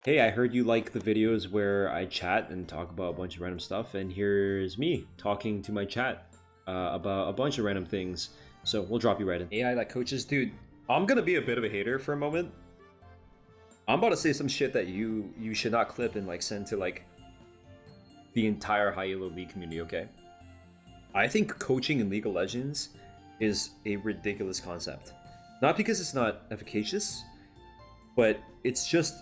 Hey, I heard you like the videos where I chat and talk about a bunch of random stuff, and here's me talking to my chat about a bunch of random things. So we'll drop you right in. AI that coaches, dude. I'm gonna be a bit of a hater for a moment. I'm about to say some shit that you should not clip and like send to like the entire high elo league community. Okay, I think coaching in League of Legends is a ridiculous concept. Not because it's not efficacious, but it's just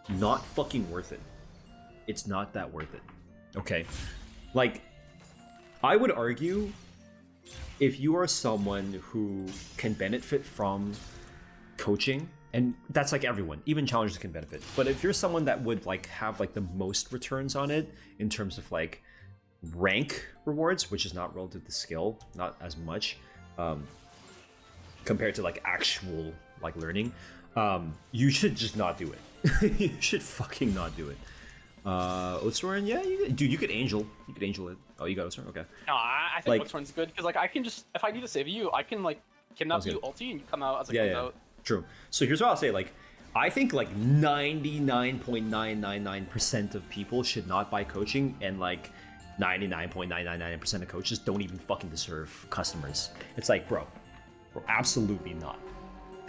not fucking worth it. It's not that worth it. Okay. Like, I would argue if you are someone who can benefit from coaching, and that's like everyone, even challengers can benefit. But if you're someone that would like have like the most returns on it in terms of like rank rewards, which is not relative to skill, not as much, compared to like actual like learning, you should just not do it. You should fucking not do it. Oathsworn, yeah, dude, you could angel it. Oh, you got Oathsworn, okay. No, I think Oathsworn's good because like I can just if I need to save you, I can like kidnap you, ulti, and you come out as like yeah. out. True. So here's what I'll say. Like, I think like 99.999% of people should not buy coaching, and like 99.999% of coaches don't even fucking deserve customers. It's like, bro, absolutely not.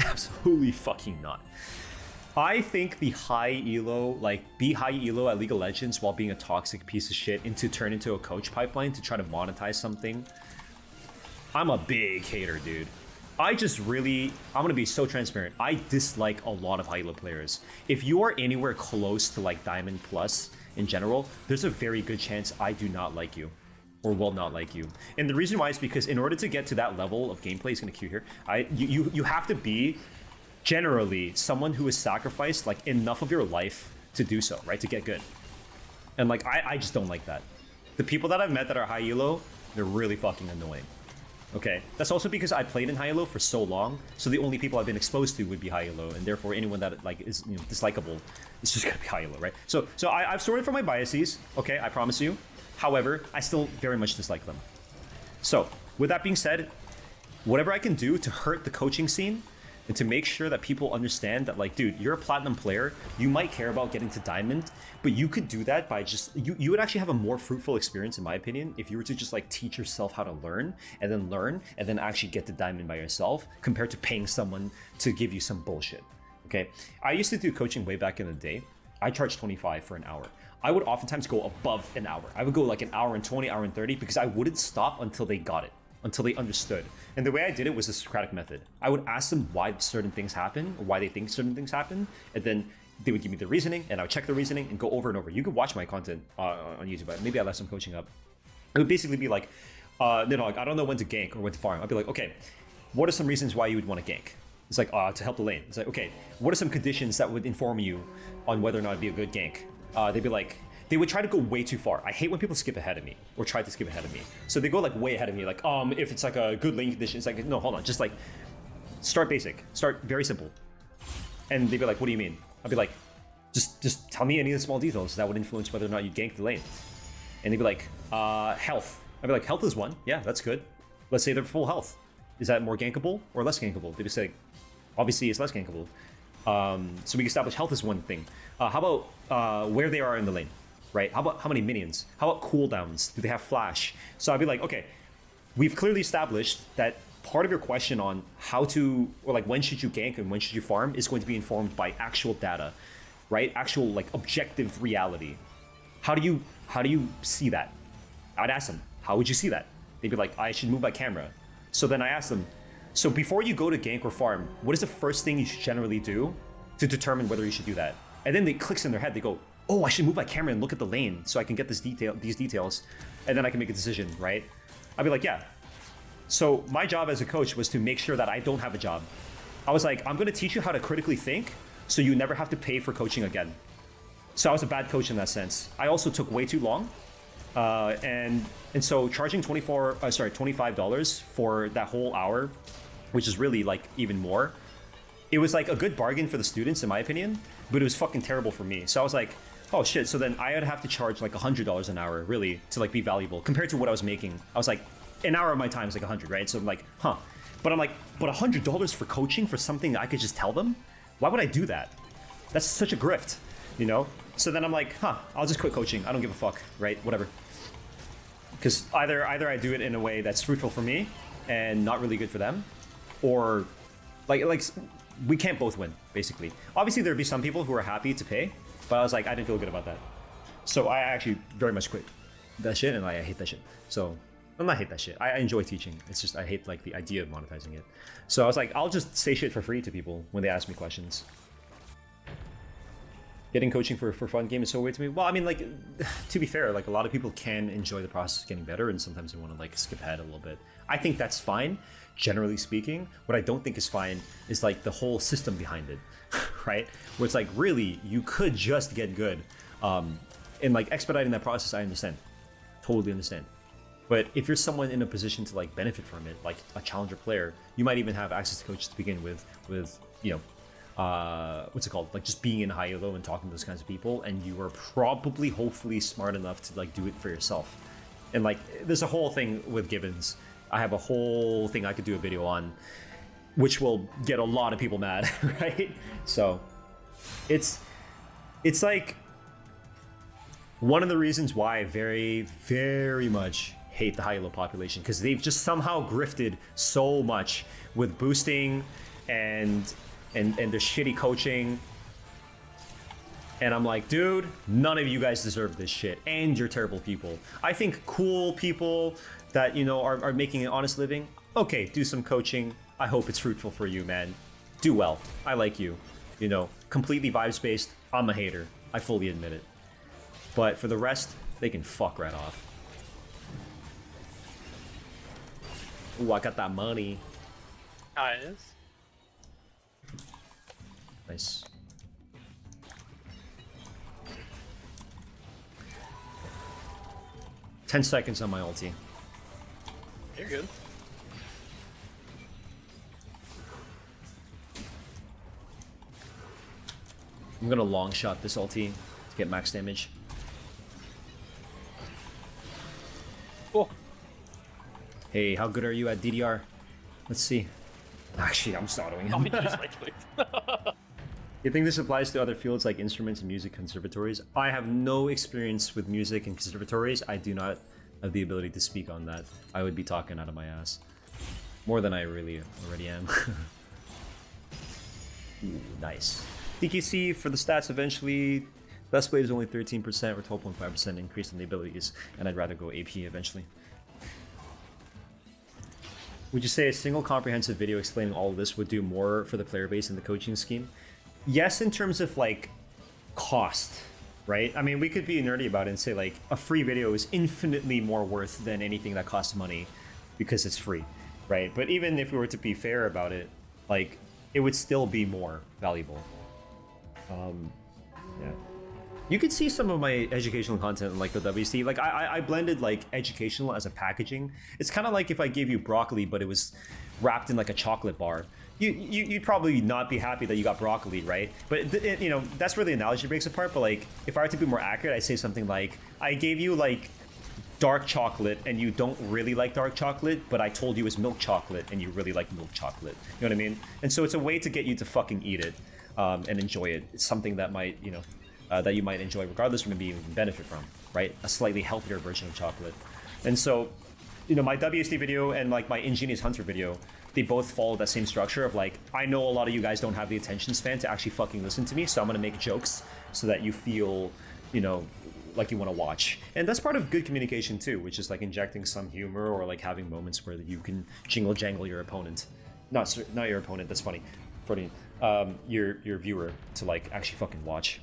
Absolutely fucking not. I think the high elo, like be high elo at League of Legends while being a toxic piece of shit turn into a coach pipeline to try to monetize something. I'm a big hater, dude. I'm gonna be so transparent. I dislike a lot of high elo players. If you are anywhere close to like Diamond Plus in general, there's a very good chance I do not like you. Or will not like you. And the reason why is because in order to get to that level of gameplay, he's gonna queue here. You have to be generally someone who has sacrificed like enough of your life to do so, right? To get good. And like I just don't like that. The people that I've met that are high elo, they're really fucking annoying. Okay, that's also because I played in high elo for so long, so the only people I've been exposed to would be high elo, and therefore anyone that like is dislikable, it's just gonna be high elo, right? So I've sorted for my biases. Okay, I promise you. However, I still very much dislike them. So with that being said, whatever I can do to hurt the coaching scene and to make sure that people understand that, like, dude, you're a platinum player, you might care about getting to diamond, but you could do that by just, you would actually have a more fruitful experience, in my opinion, if you were to just like teach yourself how to learn and then actually get to diamond by yourself, compared to paying someone to give you some bullshit. Okay, I used to do coaching way back in the day. I charged 25 for an hour. I would oftentimes go above an hour. I would go like an hour and 20, hour and 30, because I wouldn't stop until they got it, until they understood. And the way I did it was the Socratic method. I would ask them why certain things happen, or why they think certain things happen, and then they would give me the reasoning, and I would check the reasoning and go over and over. You could watch my content on YouTube, but maybe I left some coaching up. It would basically be like, Nidhogg, I don't know when to gank or when to farm. I'd be like, okay, what are some reasons why you would want to gank? It's like, to help the lane. It's like, okay, what are some conditions that would inform you on whether or not it'd be a good gank? They'd be like, they would try to go way too far. I hate when people skip ahead of me or try to skip ahead of me. So they go like way ahead of me, like, if it's like a good lane condition, it's like, no, hold on, just like, start basic, start very simple. And they'd be like, what do you mean? I'd be like, just tell me any of the small details that would influence whether or not you gank the lane. And they'd be like, health. I'd be like, health is one, yeah, that's good. Let's say they're full health. Is that more gankable or less gankable? They'd be say, obviously it's less gankable. So we establish health is one thing. How about where they are in the lane, right? How about how many minions? How about cooldowns? Do they have flash? So I'd be like, okay, we've clearly established that part of your question on how to, or like when should you gank and when should you farm is going to be informed by actual data, right? Actual like objective reality. How do you see that? I'd ask them, how would you see that? They'd be like, I should move my camera. So then I asked them, so before you go to gank or farm, what is the first thing you should generally do to determine whether you should do that? And then it clicks in their head. They go, oh, I should move my camera and look at the lane so I can get these details, and then I can make a decision, right? I'd be like, yeah. So my job as a coach was to make sure that I don't have a job. I was like, I'm going to teach you how to critically think so you never have to pay for coaching again. So I was a bad coach in that sense. I also took way too long. And so charging $25 for that whole hour, which is really like even more, it was like a good bargain for the students in my opinion, but it was fucking terrible for me. So I was like, oh shit, so then I would have to charge like $100 an hour really to like be valuable compared to what I was making. I was like, an hour of my time is like 100, right? So I'm like, huh. But I'm like, but $100 for coaching for something that I could just tell them? Why would I do that? That's such a grift. you know? So then I'm like, I'll just quit coaching. I don't give a fuck, right? Whatever. Because either I do it in a way that's fruitful for me and not really good for them, or like we can't both win, basically. Obviously, there'd be some people who are happy to pay, but I was like, I didn't feel good about that. So I actually very much quit that shit, and I hate that shit. So I'm not hate that shit. I enjoy teaching. It's just I hate like the idea of monetizing it. So I was like, I'll just say shit for free to people when they ask me questions. Getting coaching for fun game is so weird to me. Well, I mean, like, to be fair, like a lot of people can enjoy the process of getting better, and sometimes they want to like skip ahead a little bit. I think that's fine, generally speaking. What I don't think is fine is like the whole system behind it, right? Where it's like, really, you could just get good. And like expediting that process, I understand. Totally understand. But if you're someone in a position to like benefit from it, like a challenger player, you might even have access to coaches to begin with you know, what's it called? Like just being in high elo and talking to those kinds of people, and you are probably, hopefully, smart enough to like do it for yourself. And like, there's a whole thing with Gibbons. I have a whole thing I could do a video on, which will get a lot of people mad, right? So, it's like one of the reasons why I very, very much hate the high elo population, because they've just somehow grifted so much with boosting and their shitty coaching. And I'm like, dude, none of you guys deserve this shit, and you're terrible people. I think cool people that, you know, are making an honest living, okay, do some coaching. I hope it's fruitful for you, man. Do well. I like you. You know, completely vibes-based. I'm a hater. I fully admit it. But for the rest, they can fuck right off. Ooh, I got that money. Nice. Nice. Ten seconds on my ulti. You're good. I'm gonna long shot this ulti to get max damage. Cool. Hey, how good are you at DDR? Let's see. Actually, I'm starting him. You think this applies to other fields like instruments and music conservatories? I have no experience with music and conservatories. I do not have the ability to speak on that. I would be talking out of my ass. More than I really already am. Ooh, nice. DKC for the stats eventually. Best play is only 13% or 12.5% increase in the abilities, and I'd rather go AP eventually. Would you say a single comprehensive video explaining all of this would do more for the player base and the coaching scheme? Yes, in terms of like cost, right? I mean, we could be nerdy about it and say like a free video is infinitely more worth than anything that costs money because it's free, right? But even if we were to be fair about it, like it would still be more valuable. Yeah. You could see some of my educational content in like the WC. Like I blended like educational as a packaging. It's kind of like if I gave you broccoli, but it was wrapped in like a chocolate bar. You'd probably not be happy that you got broccoli, right? But you know, that's where the analogy breaks apart. But like, if I were to be more accurate, I'd say something like, I gave you like dark chocolate and you don't really like dark chocolate, but I told you it's milk chocolate and you really like milk chocolate. You know what I mean? And so it's a way to get you to fucking eat it and enjoy it. It's something that might, you know, that you might enjoy regardless, or maybe even benefit from, right? A slightly healthier version of chocolate. And so, you know, my WSD video and like my Ingenious Hunter video, they both follow that same structure of like, I know a lot of you guys don't have the attention span to actually fucking listen to me, so I'm gonna make jokes so that you feel, you know, like you want to watch. And that's part of good communication too, which is like injecting some humor or like having moments where you can jingle jangle your opponent. Not your opponent, that's funny. Your viewer to like actually fucking watch.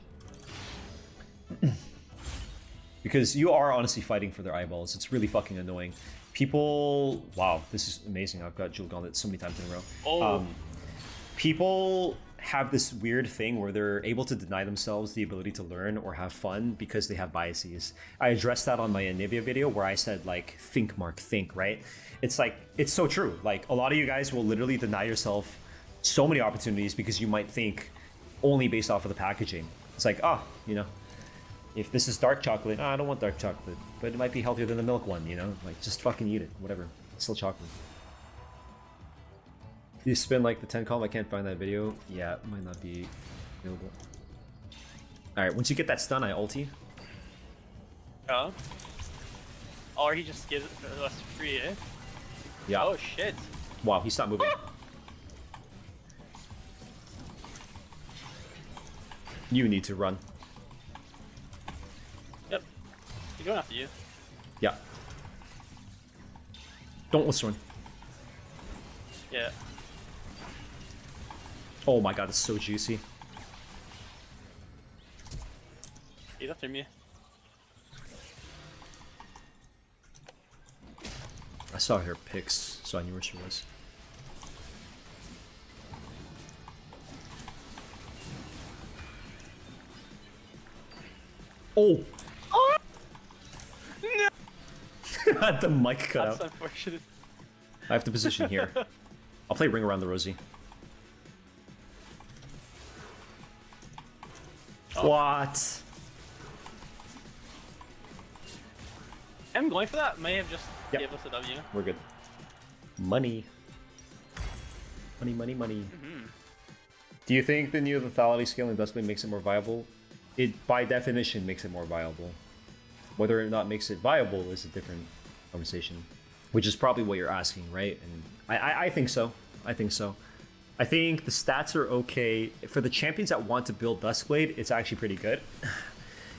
Because you are honestly fighting for their eyeballs. It's really fucking annoying. People, wow, this is amazing. I've got Jewel Gauntlet so many times in a row. Oh. People have this weird thing where they're able to deny themselves the ability to learn or have fun because they have biases. I addressed that on my Anivia video where I said like, think Mark, think, right? It's like, it's so true. Like a lot of you guys will literally deny yourself so many opportunities because you might think only based off of the packaging. It's like, oh, you know, if this is dark chocolate, I don't want dark chocolate, but it might be healthier than the milk one, you know? Like, just fucking eat it, whatever. It's still chocolate. You spin like the 10 column, I can't find that video. Yeah, it might not be available. Alright, once you get that stun, I ulti. Oh. Or he just gives us free, eh? Yeah. Oh shit. Wow, he stopped moving. You need to run. Yep. He's going after you. Yeah. Don't listen. Yeah. Oh my god, it's so juicy. He's after me. I saw her pics, so I knew where she was. Oh! Oh! No! The mic cut That's out. unfortunate. I have to position here. I'll play Ring Around the Rosie. Oh. What? Him going for that may have just Yep. gave us a W. We're good. Money. Money, money, money. Mm-hmm. Do you think the new lethality scaling Dustblade makes it more viable? It, by definition, makes it more viable. Whether or not makes it viable is a different conversation. Which is probably what you're asking, right? And I think so. I think so. I think the stats are okay. For the champions that want to build Dustblade, it's actually pretty good.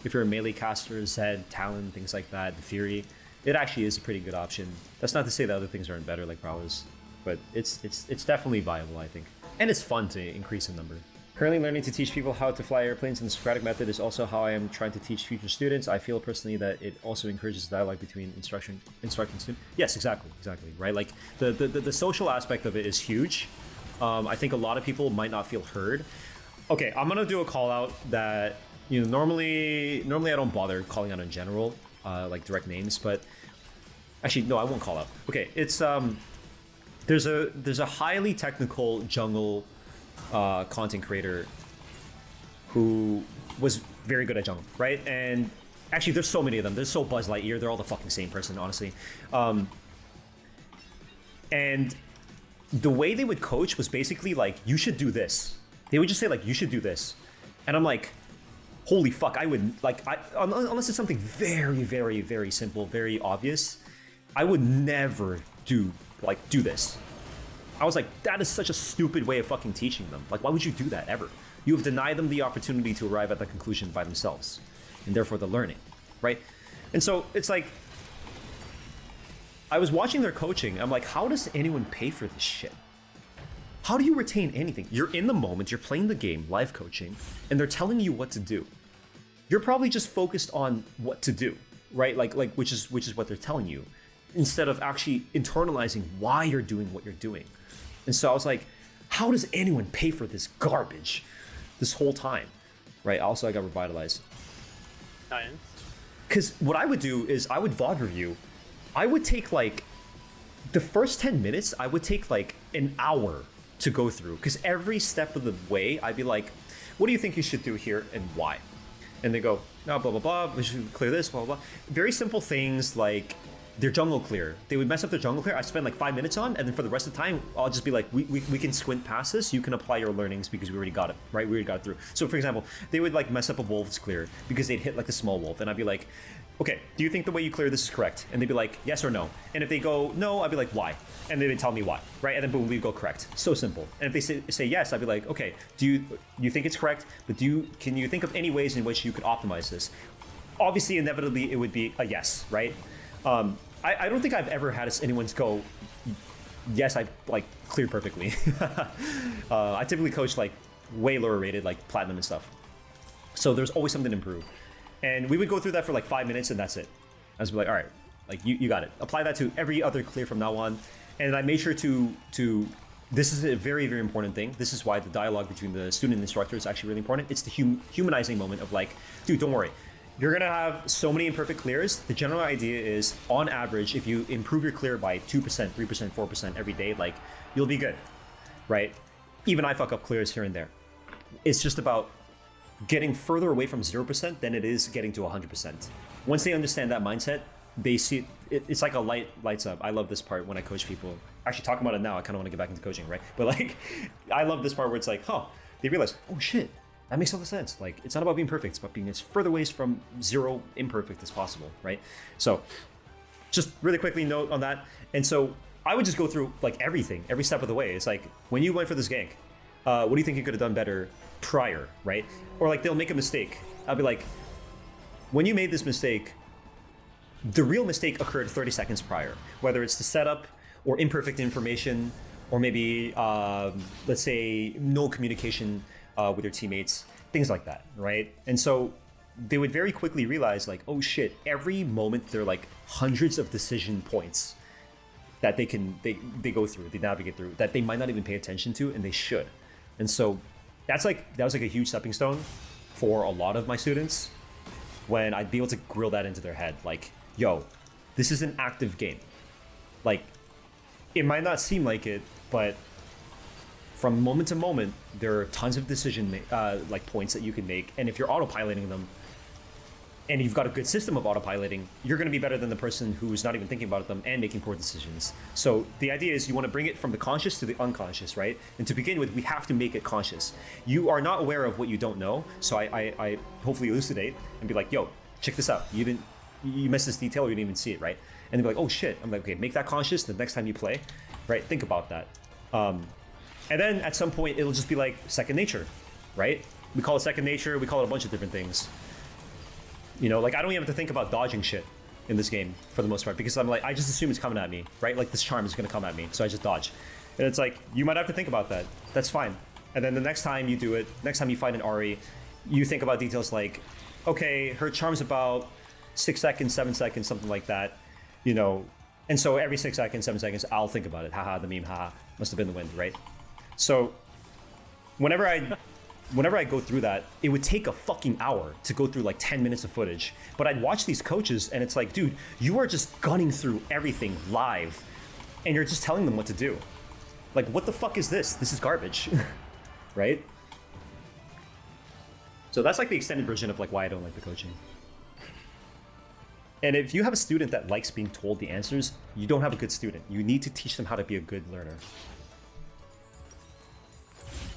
If you're a melee caster, Zed, Talon, things like that, the Fury, it actually is a pretty good option. That's not to say that other things aren't better, like Prowess, but it's definitely viable, I think. And it's fun to increase in number. Currently learning to teach people how to fly airplanes, and the Socratic method is also how I am trying to teach future students. I feel personally that it also encourages dialogue between instructing students. Yes, exactly, right? Like the social aspect of it is huge. I think a lot of people might not feel heard. Okay, I'm gonna do a call out that, you know, normally I don't bother calling out in general, like direct names, but actually no, I won't call out. Okay, it's there's a highly technical jungle content creator who was very good at jungle, right? And actually, there's so many of them. There's so Buzz Lightyear. They're all the fucking same person, honestly. And the way they would coach was basically like, you should do this. They would just say like, you should do this. And I'm like, holy fuck, I would, like, unless it's something very, very, very simple, very obvious, I would never do this. I was like, that is such a stupid way of fucking teaching them. Like, why would you do that ever? You have denied them the opportunity to arrive at the conclusion by themselves, and therefore the learning, right? And so it's like, I was watching their coaching. I'm like, how does anyone pay for this shit? How do you retain anything? You're in the moment, you're playing the game, live coaching, and they're telling you what to do. You're probably just focused on what to do, right? Like which is what they're telling you, instead of actually internalizing why you're doing what you're doing. And so I was like, how does anyone pay for this garbage this whole time, right? Also, I got revitalized. Nice. Because what I would do is I would VOD review. I would take like the first 10 minutes, I would take like an hour to go through, because every step of the way I'd be like, what do you think you should do here and why? And they go, no, blah, blah, blah, we should clear this, blah, blah, blah. Very simple things like their jungle clear. They would mess up their jungle clear. I spend like 5 minutes on, and then for the rest of the time, I'll just be like, we can squint past this. You can apply your learnings because we already got it, right? We already got it through. So for example, they would like mess up a wolf's clear because they'd hit like a small wolf, and I'd be like, okay, do you think the way you clear this is correct? And they'd be like, yes or no. And if they go no, I'd be like, why? And they would tell me why, right? And then boom, we go correct. So simple. And if they say yes, I'd be like, okay, do you think it's correct? But can you think of any ways in which you could optimize this? Obviously, inevitably, it would be a yes, right? I don't think I've ever had anyone's go, yes, I like cleared perfectly. I typically coach like way lower rated, like platinum and stuff. So there's always something to improve. And we would go through that for like 5 minutes, and that's it. I was like, all right, like you got it. Apply that to every other clear from now on. And I made sure to this is a very, very important thing. This is why the dialogue between the student and instructor is actually really important. It's the humanizing moment of like, dude, don't worry. You're gonna have so many imperfect clears. The general idea is, on average, if you improve your clear by 2%, 3%, 4% every day, like, you'll be good, right? Even I fuck up clears here and there. It's just about getting further away from 0% than it is getting to 100%. Once they understand that mindset, they see it's like a lights up. I love this part when I coach people. Actually, talking about it now, I kind of want to get back into coaching, right? But like, I love this part where it's like, huh, they realize, oh shit, That makes all the sense. Like, it's not about being perfect, it's about being as further ways from zero imperfect as possible, right? So, just really quickly note on that. And so, I would just go through like everything, every step of the way. It's like, when you went for this gank, what do you think you could have done better prior, right? Or like, they'll make a mistake. I'll be like, when you made this mistake, the real mistake occurred 30 seconds prior, whether it's the setup or imperfect information, or maybe, let's say, no communication with your teammates, things like that, right? And so they would very quickly realize, like, oh shit, every moment there are like hundreds of decision points that they go through, they navigate through, that they might not even pay attention to, and they should. And so that was like a huge stepping stone for a lot of my students, when I'd be able to grill that into their head, like, yo, this is an active game. Like, it might not seem like it, but from moment to moment, there are tons of decision like points that you can make, and if you're autopiloting them, and you've got a good system of autopiloting, you're going to be better than the person who's not even thinking about them and making poor decisions. So the idea is you want to bring it from the conscious to the unconscious, right? And to begin with, we have to make it conscious. You are not aware of what you don't know, so I hopefully elucidate and be like, yo, check this out. You missed this detail, or you didn't even see it, right? And they'll be like, oh shit. I'm like, okay, make that conscious the next time you play, right? Think about that. And then at some point, it'll just be like second nature, right? We call it second nature. We call it a bunch of different things. You know, like, I don't even have to think about dodging shit in this game for the most part, because I'm like, I just assume it's coming at me, right? Like, this charm is going to come at me, so I just dodge. And it's like, you might have to think about that. That's fine. And then the next time you do it, next time you fight an Ari, you think about details like, okay, her charm's about 6 seconds, 7 seconds, something like that, you know. And so every 6 seconds, 7 seconds, I'll think about it. Haha, the meme, haha, must have been the wind, right? So whenever I go through that, it would take a fucking hour to go through like 10 minutes of footage. But I'd watch these coaches, and it's like, dude, you are just gunning through everything live, and you're just telling them what to do. Like, what the fuck is this? This is garbage, right? So that's like the extended version of like why I don't like the coaching. And if you have a student that likes being told the answers, you don't have a good student. You need to teach them how to be a good learner.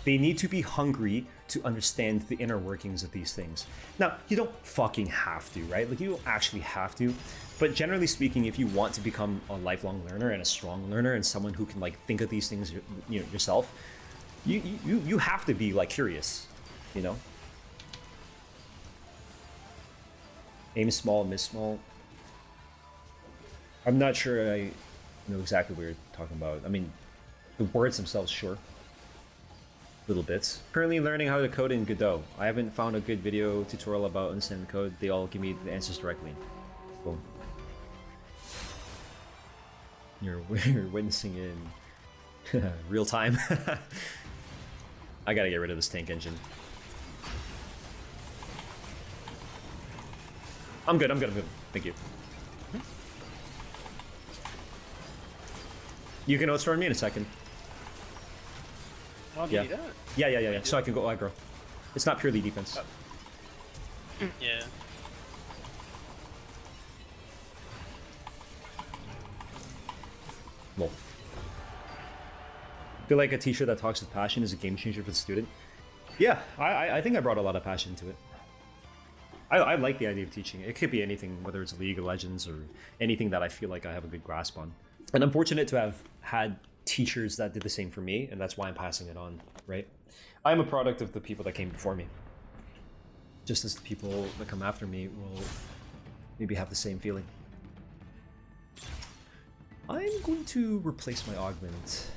They need to be hungry to understand the inner workings of these things. Now, you don't fucking have to, right? Like, you don't actually have to. But generally speaking, if you want to become a lifelong learner and a strong learner and someone who can like think of these things, you know, yourself, you have to be like curious, you know? Aim small, miss small. I'm not sure I know exactly what you're talking about. I mean, the words themselves, sure. Little bits. Currently learning how to code in Godot. I haven't found a good video tutorial about understanding code. They all give me the answers directly. Boom. You're witnessing in real time. I gotta get rid of this tank engine. I'm good. Thank you. You can outstorm me in a second. Oh, do you need that? Yeah. So I can go aggro. It's not purely defense. Oh. Yeah. Lol. I feel like a teacher that talks with passion is a game changer for the student. Yeah, I think I brought a lot of passion to it. I like the idea of teaching. It could be anything, whether it's League of Legends or anything that I feel like I have a good grasp on. And I'm fortunate to have had teachers that did the same for me, and that's why I'm passing it on, right? I'm a product of the people that came before me. Just as the people that come after me will maybe have the same feeling. I'm going to replace my Augment.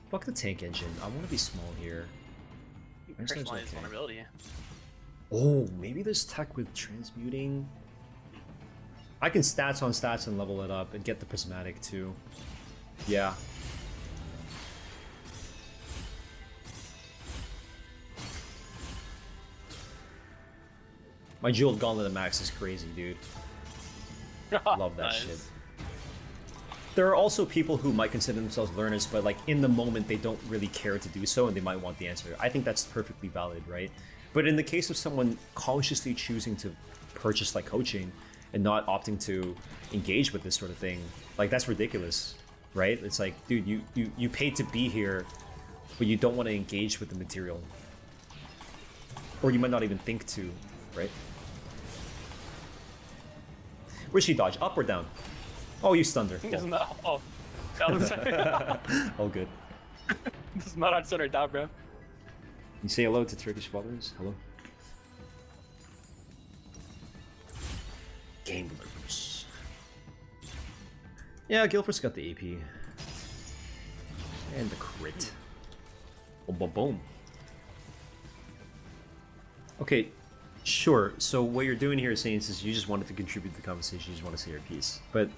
Fuck the tank engine. I want to be small here. Personalized vulnerability. Oh, maybe there's tech with transmuting. I can stats on stats and level it up and get the prismatic too. Yeah. My jeweled gauntlet at max is crazy, dude. Love that Nice. shit. There are also people who might consider themselves learners, but like in the moment they don't really care to do so and they might want the answer. I think that's perfectly valid, right? But in the case of someone consciously choosing to purchase like coaching and not opting to engage with this sort of thing, like that's ridiculous, right? It's like, dude, you paid to be here, but you don't want to engage with the material. Or you might not even think to, right? Where's she dodge? Up or down? Oh, you stunned her. Doesn't matter. Oh, that was All good. doesn't matter. I just her down, bro. You say hello to Turkish fathers? Hello. Gamblers. Yeah, Guilford's got the AP. And the crit. Boom, boom, boom. Okay, sure. So what you're doing here, Saints, is you just wanted to contribute to the conversation. You just want to say your piece. But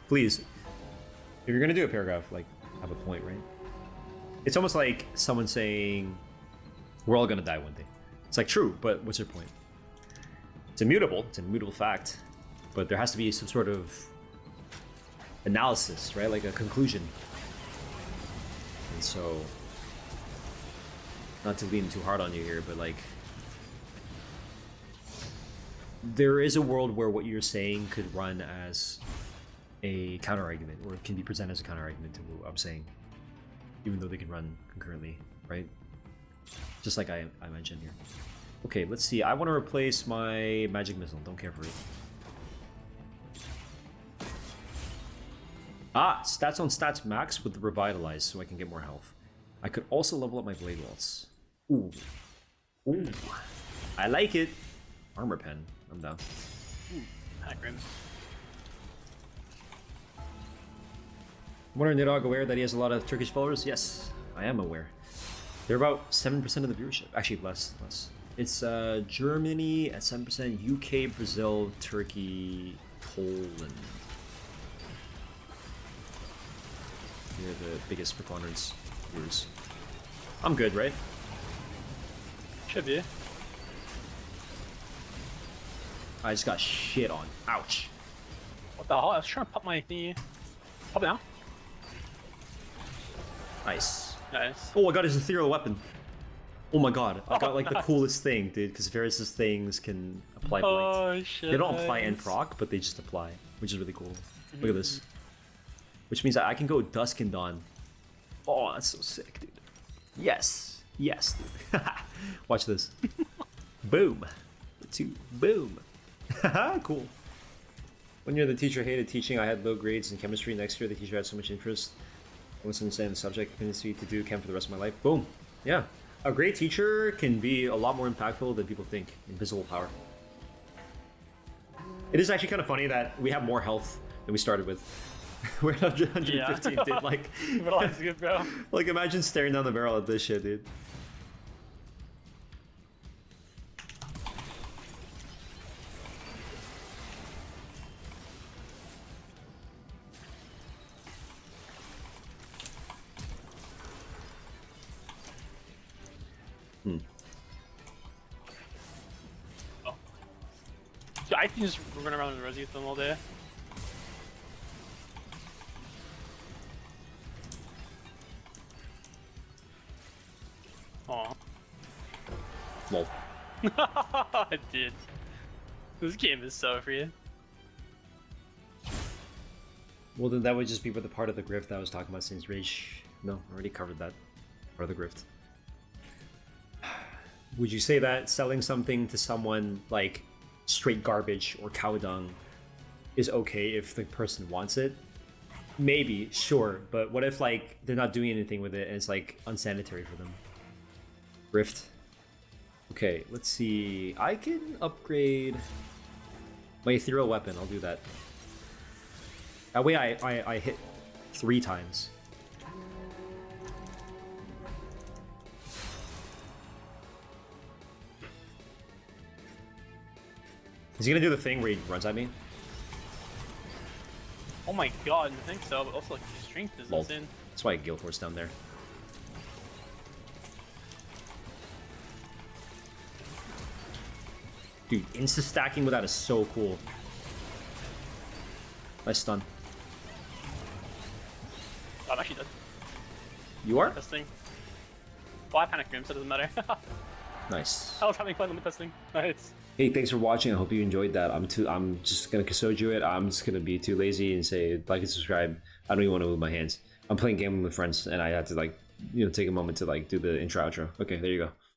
please, if you're gonna do a paragraph, like, have a point, right? It's almost like someone saying, "We're all gonna die one day." It's like true, but what's your point? It's immutable. It's an immutable fact, but there has to be some sort of analysis, right? Like a conclusion. And so, not to lean too hard on you here, but like, there is a world where what you're saying could run as a counter argument, or it can be presented as a counter argument to what I'm saying, even though they can run concurrently, right? Just like I mentioned here. Okay, let's see. I want to replace my magic missile. Don't care for it. Ah, stats on stats max with the revitalize, so I can get more health. I could also level up my blade waltz. Ooh, ooh, I like it. Armor pen. I'm down. Hackrim. Wonder Nidhogg aware that he has a lot of Turkish followers? Yes, I am aware. They're about 7% of the viewership. Actually, less. It's Germany at 7%, UK, Brazil, Turkey, Poland. They're the biggest preponderance viewers. I'm good, right? Should be. I just got shit on. Ouch. What the hell? I was trying to pop my thingy. Pop it now. Nice. Nice. Oh, I got his ethereal weapon. Oh my god, I got like the nice. coolest thing, dude, because various things can apply blight. Oh shit. They don't apply and proc, but they just apply, which is really cool. Look at this. Which means that I can go Dusk and Dawn. Oh, that's so sick, dude. Yes. Yes, dude. Watch this. Boom. Two. Boom. Cool. One year the teacher hated teaching. I had low grades in chemistry. Next year the teacher had so much interest. I was insane the subject. Tendency to do chem for the rest of my life. Boom. Yeah. A great teacher can be a lot more impactful than people think. Invisible power. It is actually kind of funny that we have more health than we started with. We're at 115, yeah. dude. Like, Revitalize is good, bro. like, imagine staring down the barrel at this shit, dude. Oh. Dude, I can just run around and Rosie with them all day. Aw. Lol. I did. This game is so free. Well, then that would just be for the part of the grift that I was talking about since Rage. No, I already covered that part of the grift. Would you say that selling something to someone like straight garbage or cow dung is okay if the person wants it? Maybe, sure, but what if like they're not doing anything with it and it's like unsanitary for them? Rift. Okay, let's see. I can upgrade my ethereal weapon. I'll do that. That way I hit 3 times. Is he gonna do the thing where he runs at me? Oh my god, I think so, but also like strength is Lol. insane. That's why Guildforce down there. Dude, insta-stacking with that is so cool. Nice stun. I'm actually dead. You are? Testing. Well, I panic room, so it doesn't matter. Nice. I was having fun with testing. Nice. Hey, thanks for watching. I hope you enjoyed that. I'm just gonna Kasoju it. I'm just gonna be too lazy and say like and subscribe. I don't even want to move my hands. I'm playing game with friends and I have to like, you know, take a moment to like do the intro outro. Okay, there you go.